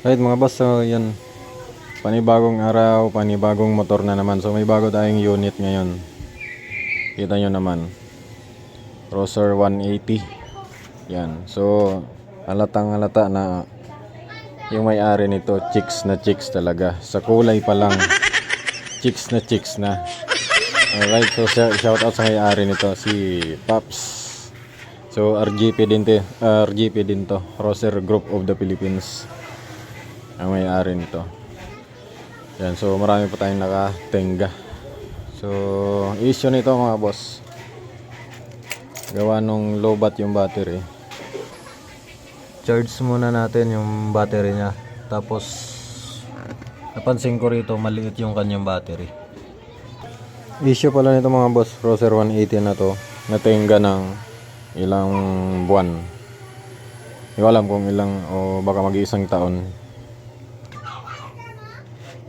Right mga boss, so yan. Panibagong araw, panibagong motor na naman. So may bago tayong unit ngayon. Kita nyo naman. Roser 180. Yan. So halatang halata na yung may-ari nito, chicks na chicks talaga. Sa kulay pa lang, chicks na. Alright, so shout out sa may-ari nito, si Pops. So RGP din to. Roser Group of the Philippines ang may-ari nito. Yan, so marami pa tayong nakatenga. So issue nito mga boss, gawa nung low bat yung battery. Charge muna natin yung battery nya. Tapos napansin ko rito maliit yung kanyang battery. Issue pala nito mga boss, Roser 180 na to, natenga ng ilang buwan. Hindi ko alam kung ilang o baka mag-iisang taon.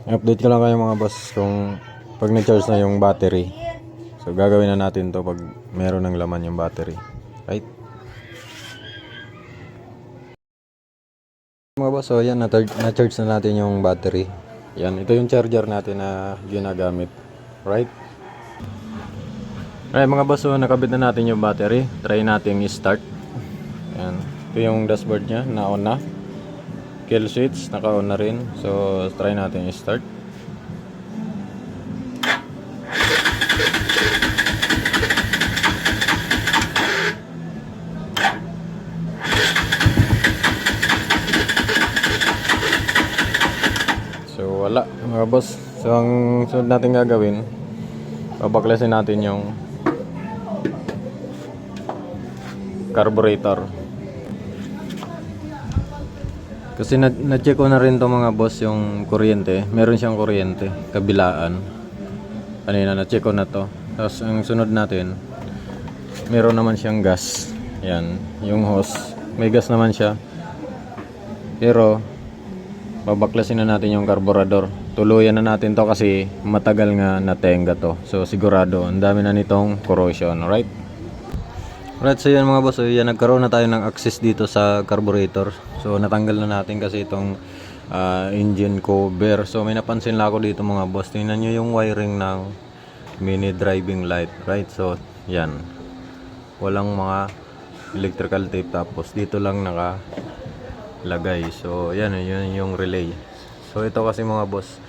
Update ko lang kayo mga boss kung pag na-charge na yung battery. So gagawin na natin to pag meron ng laman yung battery. Right? Mga boss, so yan, na-charge na natin yung battery. Yan, ito yung charger natin na ginagamit. Right? Right mga boss, so nakabit na natin yung battery. Try natin i-start. Yan. Ito yung dashboard nya, na-on na. Kill switch, naka-on na rin. So, try natin i-start. So, wala mga boss. So, ang sunod natin gagawin, babaklasin natin yung carburetor. Kasi na-check ko na rin to mga boss yung kuryente. Meron siyang kuryente kabilaan. Kanina na-check ko na to. Tapos ang sunod natin, meron naman siyang gas. Yan, yung hose. May gas naman siya. Pero babaklasin na natin yung carburetor. Tuluyan na natin to kasi matagal nga natenga to. So sigurado, ang dami na nitong corrosion, right? Right, so yan mga boss, so yan, nagkaroon na tayo ng access dito sa carburetor. So natanggal na natin kasi itong engine cover. So may napansin lang ako dito mga boss. Tingnan nyo yung wiring ng mini driving light, right? So yan, walang mga electrical tape, tapos dito lang nakalagay. So yan, yun yung relay. So ito kasi mga boss,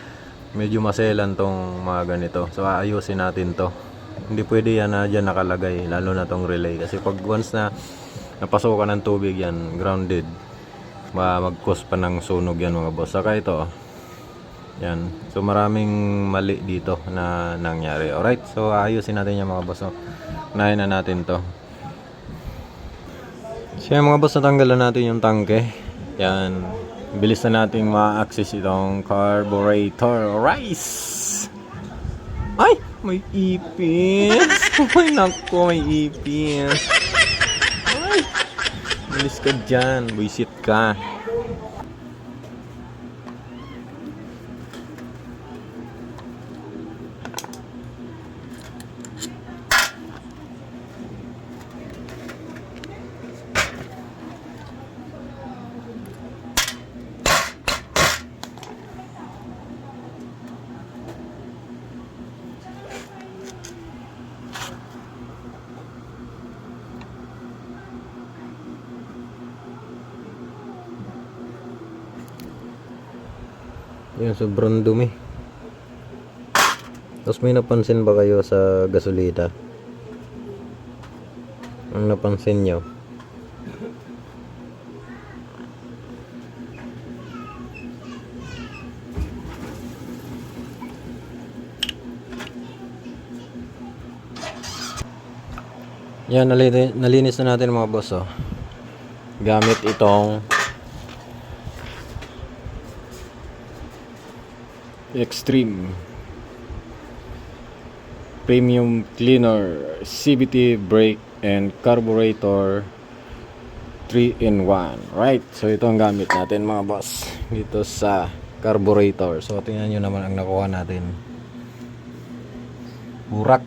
medyo maselan tong mga ganito. So aayusin natin to. Hindi pwede yan na dyan nakalagay, lalo na tong relay. Kasi pag once na napasukan ng tubig yan, grounded, mag-cause pa ng sunog yan mga boss. Saka ito, yan. So maraming mali dito na nangyari. Alright, so ayusin natin yan mga boss. So, unahin na natin to. So yan mga boss, natanggalan natin yung tangke. Yan, bilis na nating ma-access itong carburetor. Rice! Ay! May ipis! Ay nako, may ipis! Ay! Bilis ka dyan, buisit ka. Yan, sobrang dumi. Tapos may napansin ba kayo sa gasolina? Ang napansin nyo, yan, nalinis na natin mga boss, oh. Gamit itong Extreme Premium Cleaner CVT brake and carburetor 3-in-1. Right, so ito ang gamit natin mga boss dito sa carburetor. So tingnan nyo naman ang nakuha natin, burak.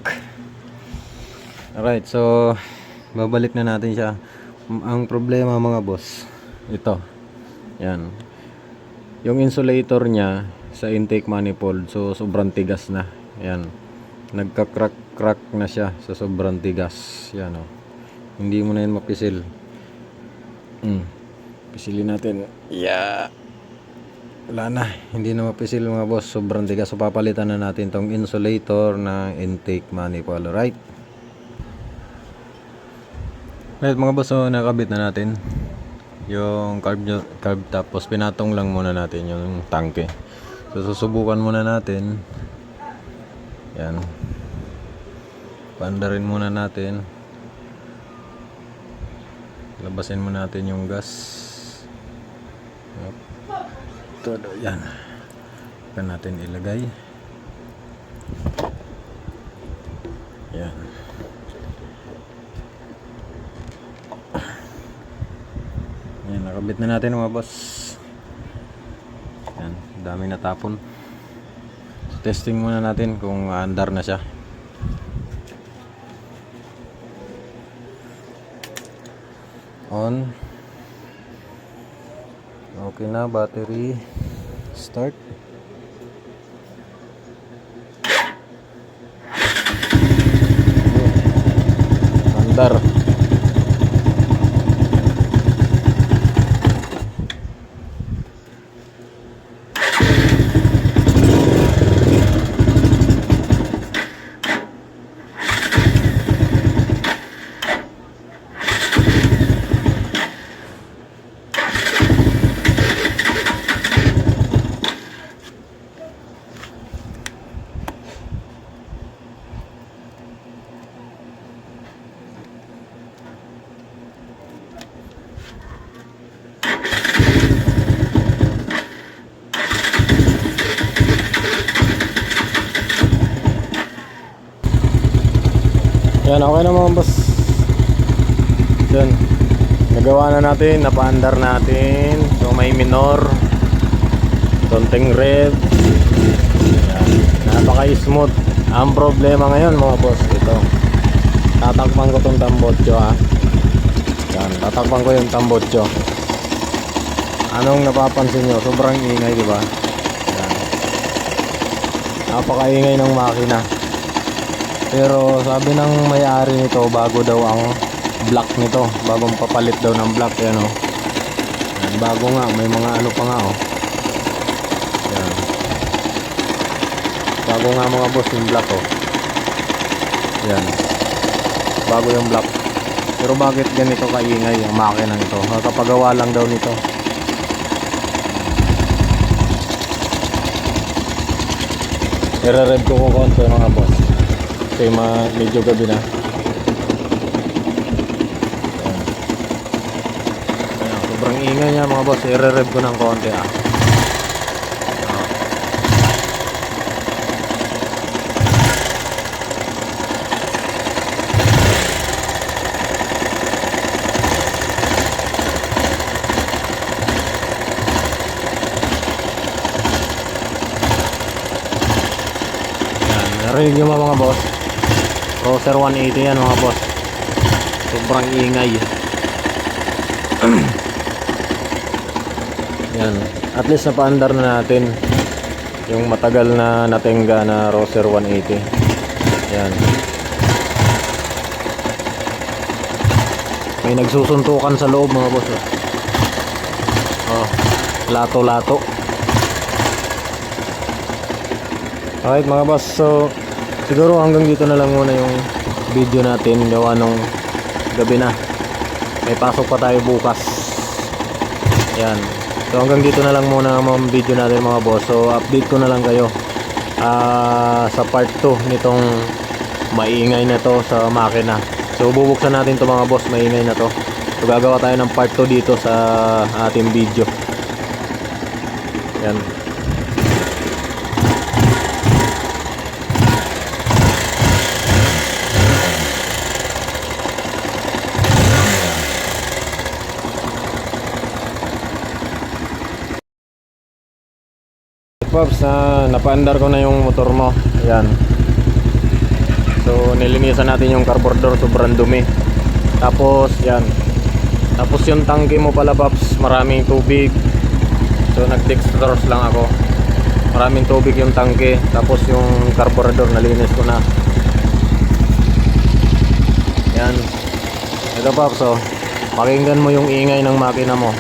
Alright, so babalik na natin siya. Ang problema mga boss, ito, yan, yung insulator niya sa intake manifold, so sobrang tigas na. Ayan, nagka-crack na siya sa sobrang tigas. Yan, oh. Hindi mo na yun mapisil. Pisilin natin. Yeah. Wala na, hindi na mapisil mga boss, sobrang tigas. So papalitan na natin tong insulator na intake manifold. Alright, mga boss, so nakabit na natin yung carb tapos pinatong lang muna natin yung tangke. So susubukan muna natin. Yan, paandarin muna natin, labasin muna natin yung gas. Todo yan, kan natin ilagay. Yan, yan, nakabit na natin mga boss. Yan, dami natapon. So, testing muna natin kung andar na siya. On. Okay na, battery. Start. Andar. Yan, okay na mga boss. Yan, nagawa na natin, napaandar natin. So may minor, konting rev. Yan, napaka-smooth. Ang problema ngayon mga boss, ito, tatakpan ko tong tambotso, ha. Yan, tatakpan ko yung tambotso. Anong napapansin nyo? Sobrang ingay, diba? Yan, napaka-ingay ng makina. Pero sabi ng may-ari nito, bago daw ang block nito, bagong papalit daw ng block. Yan, oh. Yan, bago nga, may mga ano pa nga, oh. Yan, bago nga mga boss yung block, oh. Yan, bago yung block. Pero bakit ganito kaingay ang makina nito? Nakapagawa lang daw nito. I-rev ko konti mga boss, kasi medyo gabi na. Ayan, sobrang ingay niya mga boss. I-rev ko ng konti, ah. Narinig nyo mga boss, Roser 180 yan mga boss. Sobrang ingay. Yan, at least napaandar na natin yung matagal na natenga na Roser 180. Yan, may nagsusuntukan sa loob mga boss. Oh, lato-lato. Alright mga boss, so siguro hanggang dito na lang muna yung video natin. Gawa nung gabi na, may pasok pa tayo bukas. Yan, so hanggang dito na lang muna ang video natin mga boss. So update ko na lang kayo sa part 2 nitong maingay na to sa makina. So bubuksan natin to mga boss, maingay na to. So gagawa tayo ng part 2 dito sa ating video. Yan. Pops, napaandar ko na yung motor mo. Ayan. So nilinisan natin yung carburetor, sobrang dumi. Tapos yan, tapos yung tangke mo pala Pops, maraming tubig. So nag-dextrose lang ako. Maraming tubig yung tangke, tapos yung carburetor nalinis ko na. Yan. Ito Paps, pakinggan mo yung ingay ng makina mo.